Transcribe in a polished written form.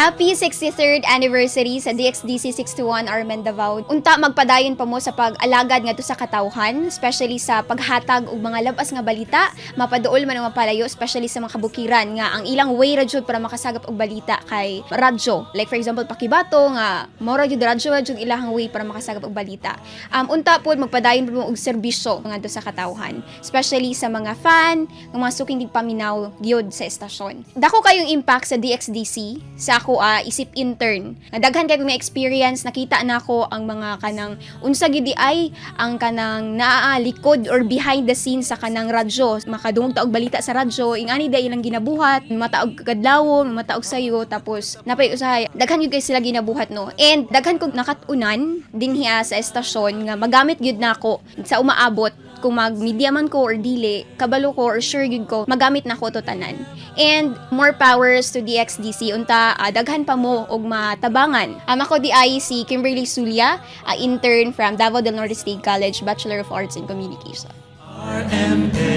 Happy 63rd anniversary sa DXDC 621 Armen Davao. Unta magpadayon pa mo sa pag-alagad ngadto sa katawhan, especially sa paghatag og mga labas nga balita, mapaduol man ang mapalayo, especially sa mga kabukiran nga ang ilang way ra jud para makasagap og balita kay radyo. Like for example, Pakibato nga mora jud radyo jud ilahang way para makasagap og balita. Unta pod magpadayon pa mo og serbisyo ngadto sa katawhan, especially sa mga fan, ng mga suking paminaw gyud sa estasyon. Dako kayong impact sa DXDC sa ako isip intern. Daghan kay mga experience, nakita na ako ang mga kanang unsa gid ay ang kanang likod or behind the scenes sa kanang radyo. Makadungog ta og balita sa radyo, ingani da ilang ginabuhat, mataog kadlawon, mataog sayo, tapos napay usahay. Daghan gyud kay sila ginabuhat no. And daghan kog nakatunan dinhi sa estasyon nga magamit gyud nako sa umaabot kung mag-media man ko or dili, kabalo ko or sure yun ko, magamit na ko to tanan. And more powers to DXDC, unta daghan pa mo og matabangan. Ako di ay si Kimberly Sulia, intern from Davao del Norte State College, Bachelor of Arts in Communication. RMN